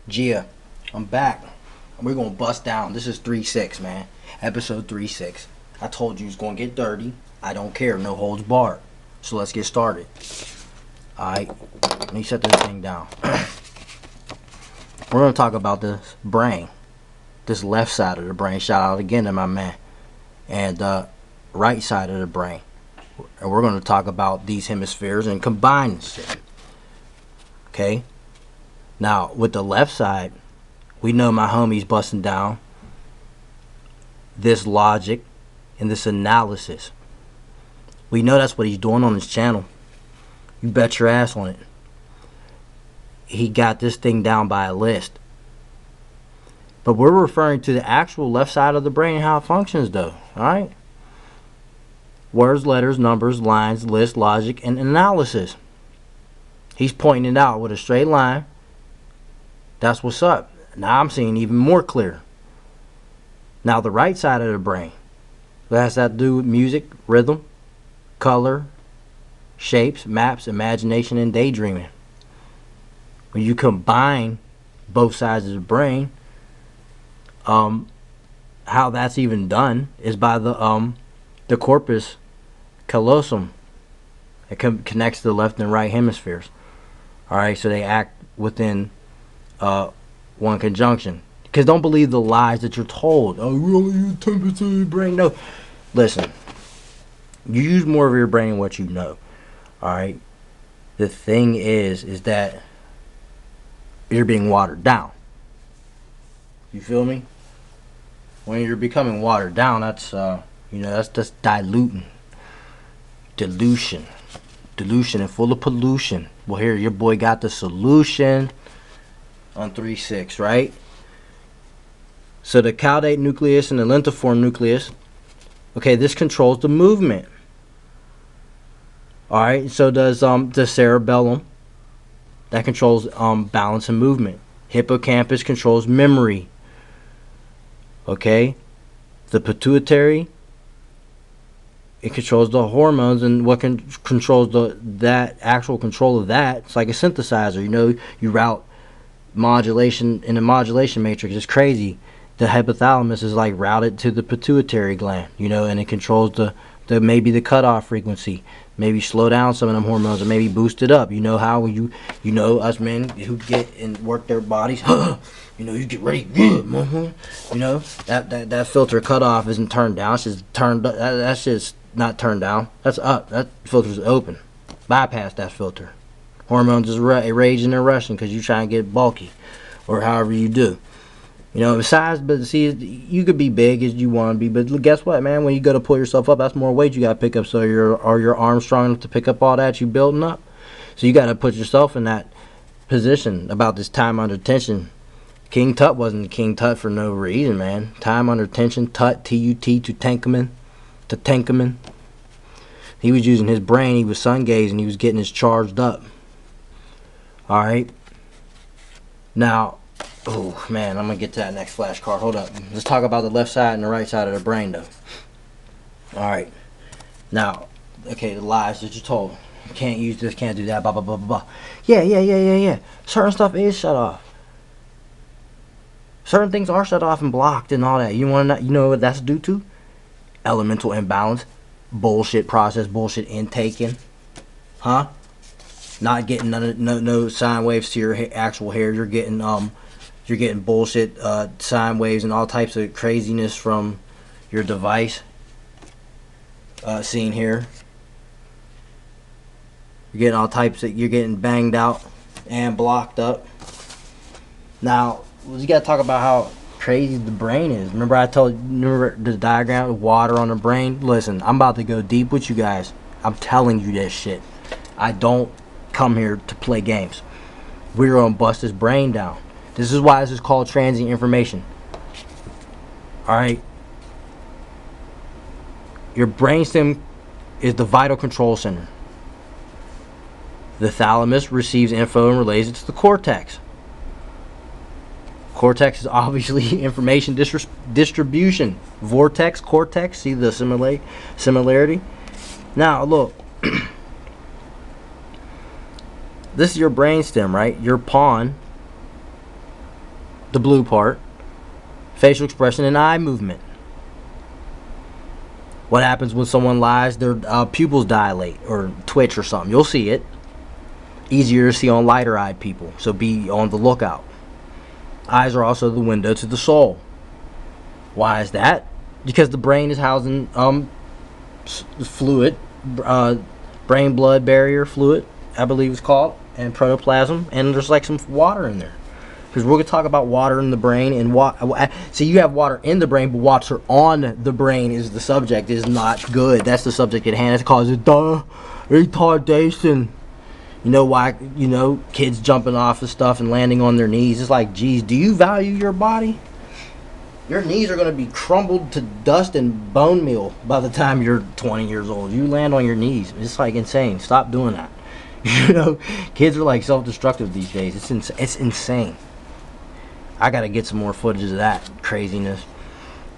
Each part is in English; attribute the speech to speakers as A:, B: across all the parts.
A: Gia, I'm back. We're gonna bust down. This is 3-6, man. Episode 3-6. I told you it's gonna get dirty. I don't care. No holds barred. So let's get started. Alright. Let me set this thing down. We're gonna talk about this brain. This left side of the brain. Shout out again to my man. And right side of the brain. And we're gonna talk about these hemispheres and combine shit. Okay? Now, with the left side, we know my homie's busting down this logic and this analysis. We know that's what he's doing on his channel. You bet your ass on it. He got this thing down by a list. But we're referring to the actual left side of the brain and how it functions, though. Alright? Words, letters, numbers, lines, list, logic, and analysis. He's pointing it out with a straight line. That's what's up. Now I'm seeing even more clear. Now the right side of the brain, that has to do with music, rhythm, color, shapes, maps, imagination, and daydreaming. When you combine both sides of the brain, how that's even done is by the corpus callosum. It connects the left and right hemispheres. All right, so they act within one conjunction. Because don't believe the lies that you're told. Oh, we only use 10% of your brain. No. Listen. You use more of your brain than what you know. Alright? The thing is that you're being watered down. You feel me? When you're becoming watered down, that's that's just diluting. Dilution and full of pollution. Well, here your boy got the solution on 3-6, right? So the caudate nucleus and the lentiform nucleus, okay, this controls the movement. All right, so does the cerebellum, that controls balance and movement. Hippocampus controls memory. Okay, the pituitary, it controls the hormones, and what controls that actual control of that. It's like a synthesizer. You know, you route modulation in the modulation matrix. It's crazy. The hypothalamus is like routed to the pituitary gland, and it controls the maybe the cutoff frequency, maybe slow down some of them hormones, or maybe boost it up. You know how when us men who get and work their bodies, you get ready, that filter cutoff isn't turned down. It's just turned up. That's just not turned down. That's up. That filter's open. Bypass that filter. Hormones is raging and rushing because you trying to get bulky, or however you do. Besides, but see, you could be big as you want to be, but guess what, man? When you go to pull yourself up, that's more weight you got to pick up. So your arms strong enough to pick up all that you building up. So you got to put yourself in that position. About this time under tension, King Tut wasn't King Tut for no reason, man. Time under tension, Tut, T-U-T, Tutankhamun. He was using his brain. He was sun gazing. He was getting his charged up. All right. Now, oh man, I'm gonna get to that next flashcard. Hold up. Let's talk about the left side and the right side of the brain, though. All right. Now, okay, the lies that you're told. You can't use this, can't do that, blah blah blah blah blah. Yeah. Certain stuff is shut off. Certain things are shut off and blocked and all that. You know what that's due to? Elemental imbalance, bullshit process, bullshit intaking, huh? Not getting no sine waves to your actual hair. You're getting bullshit sine waves and all types of craziness from your device. Seen here. You're getting all types of. You're getting banged out and blocked up. Now you got to talk about how crazy the brain is. Remember the diagram of water on the brain? Listen, I'm about to go deep with you guys. I'm telling you this shit. I don't come here to play games. We're gonna bust this brain down. This is why this is called transient information. Alright? Your brainstem is the vital control center. The thalamus receives info and relays it to the cortex. Cortex is obviously information distribution. Vortex, cortex, see the similarity? Now look. This is your brainstem, right? Your pawn the blue part, facial expression and eye movement. What happens when someone lies? Their pupils dilate or twitch or something. You'll see it. Easier to see on lighter-eyed people, so be on the lookout. Eyes are also the window to the soul. Why is that? Because the brain is housing fluid, brain-blood barrier fluid, I believe it's called, and protoplasm, and there's like some water in there. Because we're going to talk about water in the brain, and see, you have water in the brain, but water on the brain is the subject, is not good. That's the subject at hand. It causes retardation. You know why? You know, kids jumping off of stuff and landing on their knees. It's like, geez, do you value your body? Your knees are going to be crumbled to dust and bone meal by the time you're 20 years old. You land on your knees. It's like insane. Stop doing that. You know, kids are like self-destructive these days. It's insane. I got to get some more footage of that craziness.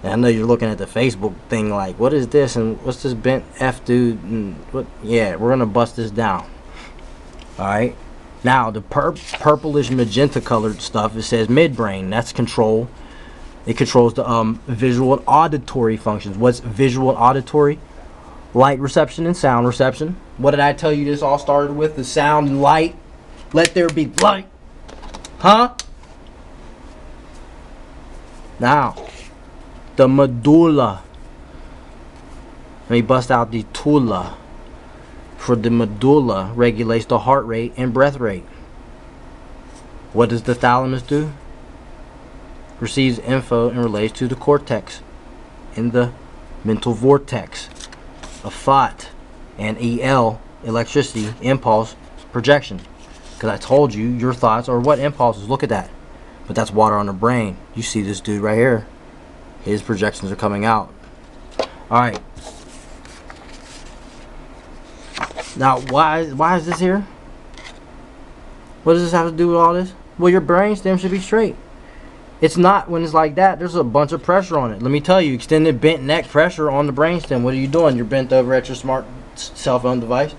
A: And I know you're looking at the Facebook thing like, what is this? And what's this bent F dude? And what? Yeah, we're going to bust this down. Alright. Now, the purplish magenta colored stuff, it says midbrain. That's control. It controls the visual and auditory functions. What's visual and auditory? Light reception and sound reception. What did I tell you this all started with? The sound and light. Let there be light. Huh? Now, the medulla. Let me bust out the tula. For the medulla regulates the heart rate and breath rate. What does the thalamus do? Receives info and relates to the cortex in the mental vortex of thought and EL, electricity, impulse, projection. Because I told you your thoughts are what impulses. Look at that. But that's water on the brain. You see this dude right here. His projections are coming out. Alright. Now, why is this here? What does this have to do with all this? Well, your brainstem should be straight. It's not when it's like that. There's a bunch of pressure on it. Let me tell you, extended bent neck pressure on the brainstem. What are you doing? You're bent over at your smart cell phone device.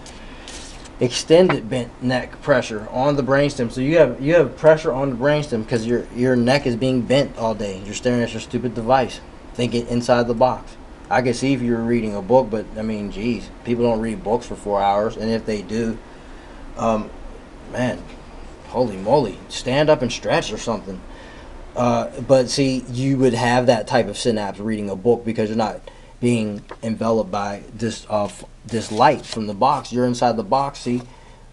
A: Extended bent neck pressure on the brainstem. So you have pressure on the brainstem because your neck is being bent all day. You're staring at your stupid device, thinking inside the box. I could see if you were reading a book, but I mean, geez, people don't read books for 4 hours, and if they do, man, holy moly, stand up and stretch or something. But see, you would have that type of synapse reading a book because you're not being enveloped by this light from the box. You're inside the box. See,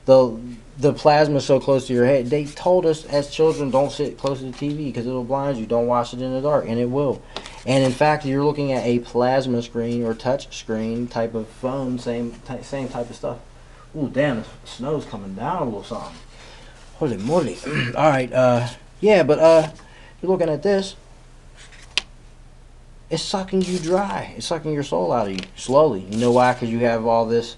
A: the plasma is so close to your head. They told us as children, don't sit close to the TV because it'll blind you. Don't watch it in the dark, and it will. And in fact, you're looking at a plasma screen or touch screen type of phone, same type of stuff. Ooh, damn, the snow's coming down a little something. Holy moly. All right, yeah, but you're looking at this. It's sucking you dry. It's sucking your soul out of you slowly. You know why? Because you have all this,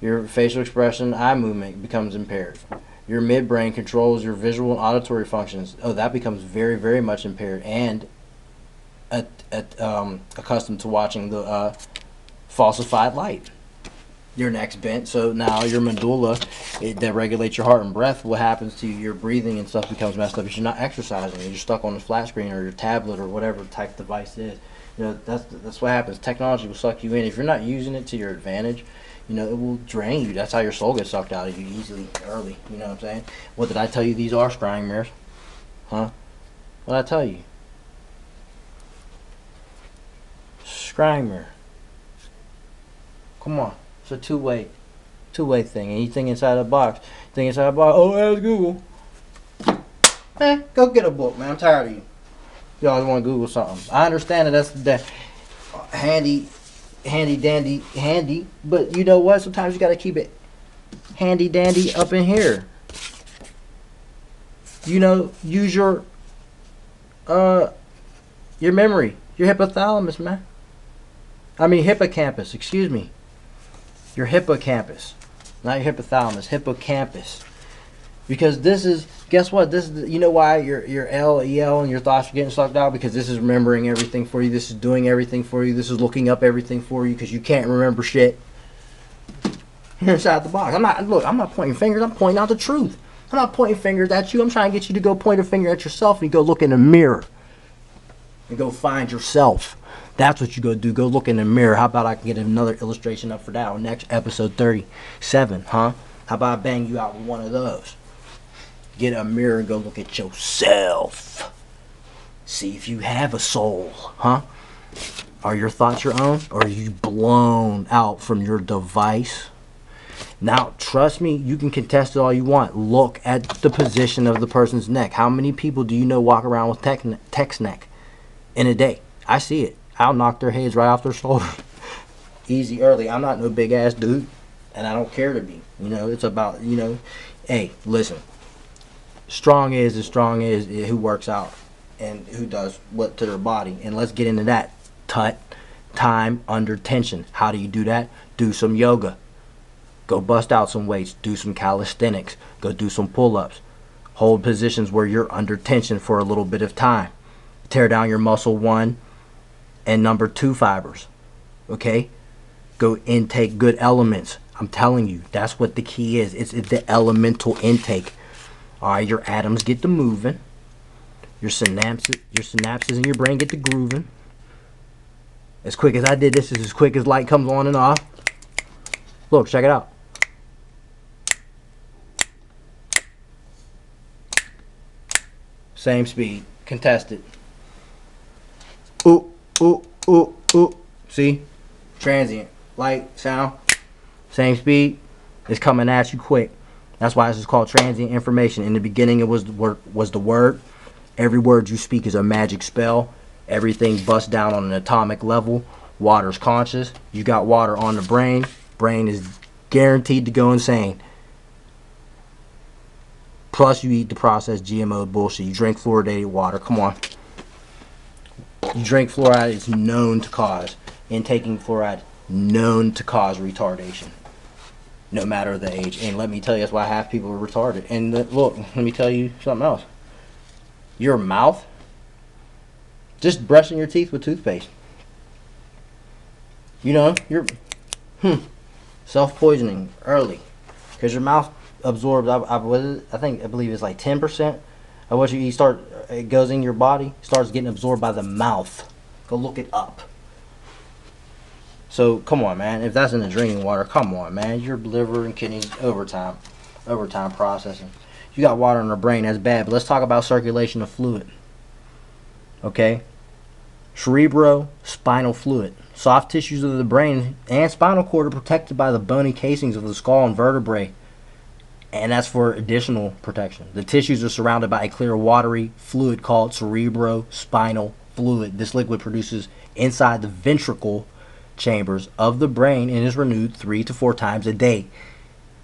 A: your facial expression, eye movement becomes impaired. Your midbrain controls your visual and auditory functions. Oh, that becomes very, very much impaired. And accustomed to watching the falsified light. Your neck's bent, so now your medulla that regulates your heart and breath. What happens to you? Your breathing and stuff becomes messed up if you're not exercising. You're stuck on the flat screen or your tablet or whatever type device it is. You know, that's what happens. Technology will suck you in if you're not using it to your advantage. You know, it will drain you. That's how your soul gets sucked out of you easily, early. You know what I'm saying? What did I tell you? These are scrying mirrors, huh? What did I tell you? Scrying mirror. Come on, it's a two-way thing. Anything inside the box, oh, ask Google. Man, go get a book, man. I'm tired of you. You always want to Google something. I understand that that's the handy, but you know what? Sometimes you got to keep it handy dandy up in here. You know, use your memory, your hypothalamus, man. I mean hippocampus, excuse me. Your hippocampus. Not your hypothalamus, hippocampus. Because this is, guess what? This is, you know why your LEL and your thoughts are getting sucked out? Because this is remembering everything for you. This is doing everything for you. This is looking up everything for you because you can't remember shit. You're inside the box. I'm not pointing fingers. I'm pointing out the truth. I'm not pointing fingers at you. I'm trying to get you to go point a finger at yourself and you go look in the mirror and go find yourself. That's what you go do. Go look in the mirror. How about I can get another illustration up for that on next episode 37, huh? How about I bang you out with one of those? Get a mirror and go look at yourself. See if you have a soul, huh? Are your thoughts your own, or are you blown out from your device? Now, trust me, you can contest it all you want. Look at the position of the person's neck. How many people do you know walk around with text neck in a day? I see it. I'll knock their heads right off their shoulders. Easy early. I'm not no big ass dude, and I don't care to be. You know, it's about, you know, hey, listen. Strong is as strong as who works out and who does what to their body. And let's get into that. Time under tension. How do you do that? Do some yoga. Go bust out some weights. Do some calisthenics. Go do some pull-ups. Hold positions where you're under tension for a little bit of time. Tear down your muscle 1 and number 2 fibers. Okay? Go intake good elements. I'm telling you, that's what the key is. It's the elemental intake. Alright, your atoms get to moving. Your synapses in your brain get to grooving. As quick as I did this is as quick as light comes on and off. Look, check it out. Same speed. Contested. Ooh, ooh, ooh, ooh. See? Transient. Light, sound. Same speed. It's coming at you quick. That's why this is called transient information. In the beginning, it was the word. Every word you speak is a magic spell. Everything busts down on an atomic level. Water's conscious. You got water on the brain. Brain is guaranteed to go insane. Plus, you eat the processed GMO bullshit. You drink fluoridated water. Come on. You drink fluoride, it's known to cause. Intaking fluoride, known to cause retardation. No matter the age. And let me tell you, that's why half people are retarded. And look, let me tell you something else. Your mouth, just brushing your teeth with toothpaste. You know, you're self-poisoning early. Because your mouth absorbs, I believe it's like 10% of what you eat it goes in your body, starts getting absorbed by the mouth. Go look it up. So, come on, man. If that's in the drinking water, come on, man. Your liver and kidneys, overtime processing. You got water in the brain, that's bad. But let's talk about circulation of fluid. Okay? Cerebrospinal fluid. Soft tissues of the brain and spinal cord are protected by the bony casings of the skull and vertebrae. And that's for additional protection. The tissues are surrounded by a clear watery fluid called cerebrospinal fluid. This liquid produces inside the ventricle chambers of the brain and is renewed 3 to 4 times a day.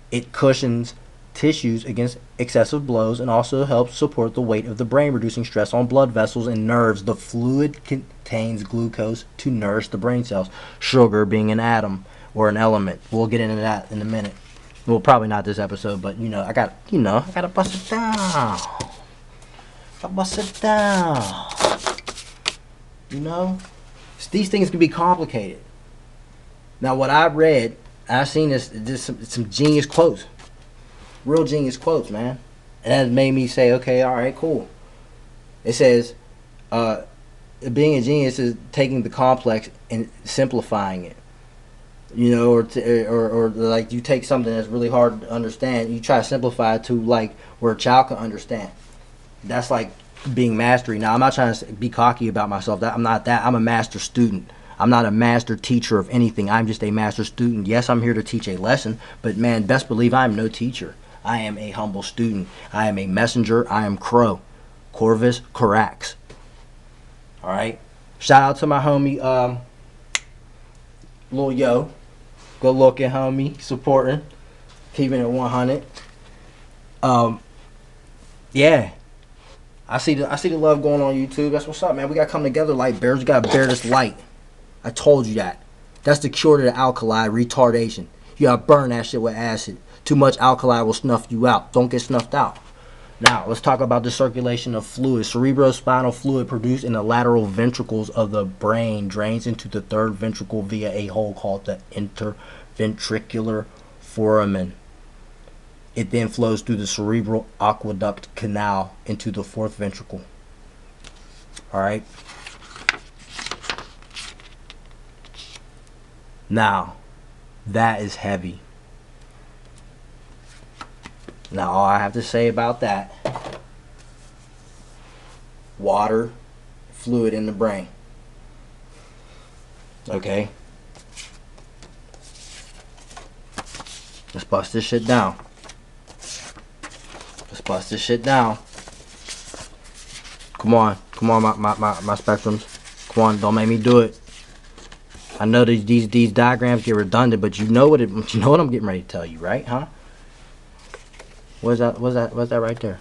A: It cushions tissues against excessive blows and also helps support the weight of the brain, reducing stress on blood vessels and nerves. The fluid contains glucose to nourish the brain cells, sugar being an atom or an element. We'll get into that in a minute. Well, probably not this episode, but I gotta bust it down. These things can be complicated. Now, what I read, I've seen this some genius quotes, real genius quotes, man, and that made me say, okay, all right, cool. It says, being a genius is taking the complex and simplifying it. Or like you take something that's really hard to understand, you try to simplify it to like where a child can understand. That's like being mastery. Now, I'm not trying to be cocky about myself. I'm not that. I'm a master student. I'm not a master teacher of anything. I'm just a master student. Yes, I'm here to teach a lesson, but man, best believe I'm no teacher. I am a humble student. I am a messenger. I am Crow. Corvus Corax. All right. Shout out to my homie, Lil Yo. Go look at homie, supporting, keeping it 100. Yeah, I see the love going on YouTube. That's what's up, man. We gotta come together like bears. We gotta bear this light. I told you that. That's the cure to the alkali retardation. You gotta burn that shit with acid. Too much alkali will snuff you out. Don't get snuffed out. Now, let's talk about the circulation of fluid. Cerebrospinal fluid produced in the lateral ventricles of the brain drains into the third ventricle via a hole called the interventricular foramen. It then flows through the cerebral aqueduct canal into the fourth ventricle. Alright? Now, that is heavy. Now, all I have to say about that, water, fluid in the brain. Okay? Let's bust this shit down. Let's bust this shit down. Come on, my spectrums. Come on, don't make me do it. I know these diagrams get redundant, but you know what I'm getting ready to tell you, right? Huh? What's that right there?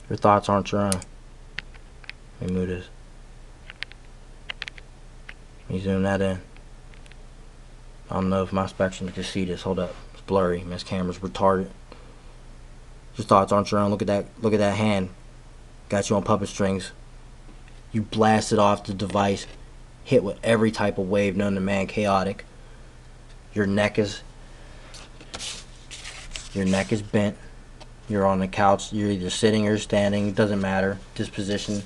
A: Your thoughts aren't your own. Let me move this. Let me zoom that in. I don't know if my spectrum can see this. Hold up. It's blurry. This camera's retarded. Your thoughts aren't your own. Look at that hand. Got you on puppet strings. You blasted off the device. Hit with every type of wave known to man, chaotic. Your neck is bent. You're on the couch. You're either sitting or standing. It doesn't matter. This position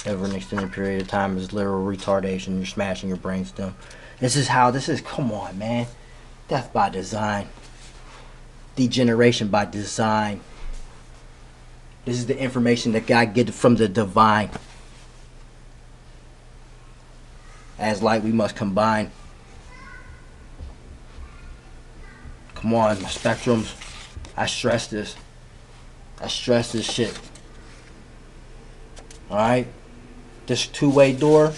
A: over an extended period of time is literal retardation. You're smashing your brainstem. This is, come on, man. Death by design. Degeneration by design. This is the information that God gets from the divine. As light we must combine. Come on, my spectrums. I stress this. I stress this shit. Alright? This two-way door,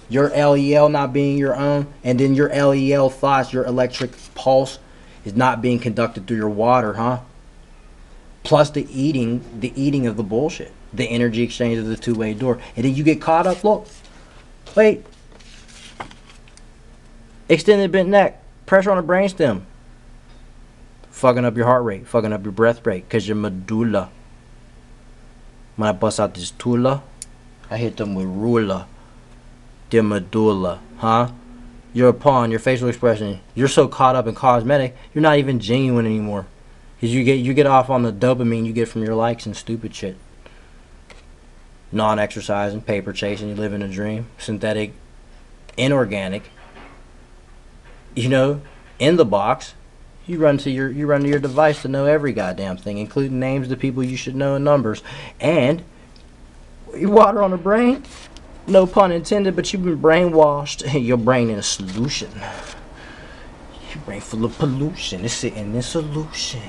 A: your LEL not being your own, and then your LEL thoughts, your electric pulse, is not being conducted through your water, huh? Plus the eating of the bullshit. The energy exchange of the two-way door. And then you get caught up, look. Wait. Extended bent neck. Pressure on the brainstem. Fucking up your heart rate. Fucking up your breath rate. Because your medulla. When I bust out this tula, I hit them with ruler. The medulla. Huh? You're a pawn. Your facial expression. You're so caught up in cosmetic, you're not even genuine anymore. Because you get off on the dopamine you get from your likes and stupid shit. Non-exercising, paper chasing, you live in a dream. Synthetic, inorganic. You know, in the box, you run to your device to know every goddamn thing, including names of people you should know and numbers. And you water on the brain, no pun intended, but you've been brainwashed. Your brain in a solution. Your brain full of pollution. It's sitting in solution.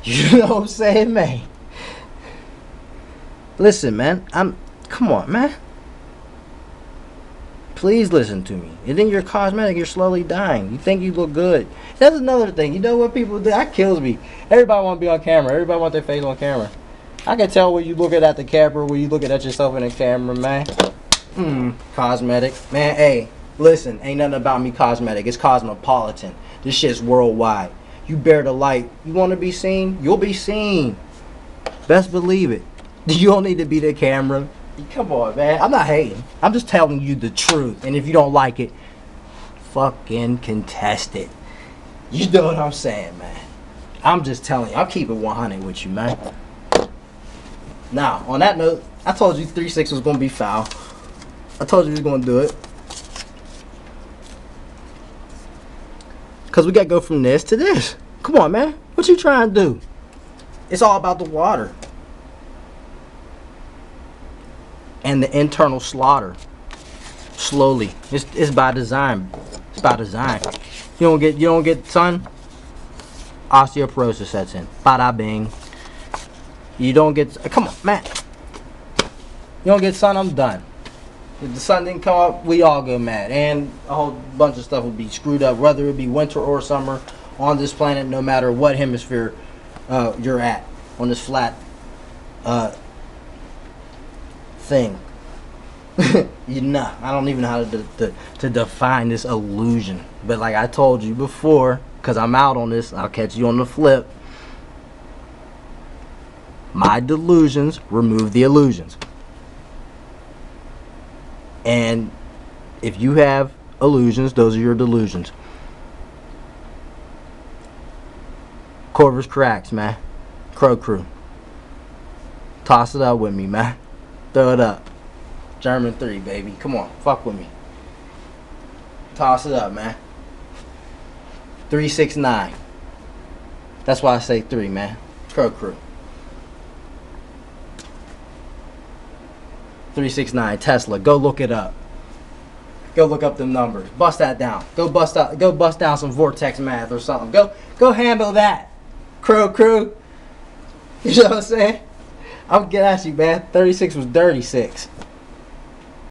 A: You know what I'm saying, man? Listen, man. Come on, man. Please listen to me. And then you're cosmetic, you're slowly dying. You think you look good. That's another thing. You know what people do? That kills me. Everybody want to be on camera. Everybody want their face on camera. I can tell when you looking at the camera, when you looking at yourself in the camera, man. Cosmetic. Man, hey, listen, ain't nothing about me cosmetic. It's cosmopolitan. This shit's worldwide. You bear the light. You want to be seen? You'll be seen. Best believe it. You don't need to be the camera. Come on, man. I'm not hating. I'm just telling you the truth. And if you don't like it, fucking contest it. You know what I'm saying, man. I'm just telling you. I'll keep it 100 with you, man. Now, on that note, I told you 3-6 was going to be foul. I told you we was going to do it. Because we got to go from this to this. Come on, man. What you trying to do? It's all about the water. And the internal slaughter. Slowly. It's by design. It's by design. You don't get sun, osteoporosis sets in. Bada bing. You don't get, come on, man. You don't get sun, I'm done. If the sun didn't come up, we all go mad. And a whole bunch of stuff will be screwed up, whether it be winter or summer on this planet, no matter what hemisphere you're at on this flat thing. You know, I don't even know how to define this illusion. But like I told you before, because I'm out on this, I'll catch you on the flip. My delusions remove the illusions. And if you have illusions, those are your delusions. Corvus cracks, man. Crow crew. Toss it up with me, man. Throw it up. German 3, baby. Come on, fuck with me. Toss it up, man. 369. That's why I say 3, man. Crow crew. 369 Tesla. Go look it up. Go look up them numbers. Bust that down. Go bust down some vortex math or something. Go handle that. Crow crew. You know what I'm saying? I'm getting at you, man. 36 was dirty 6.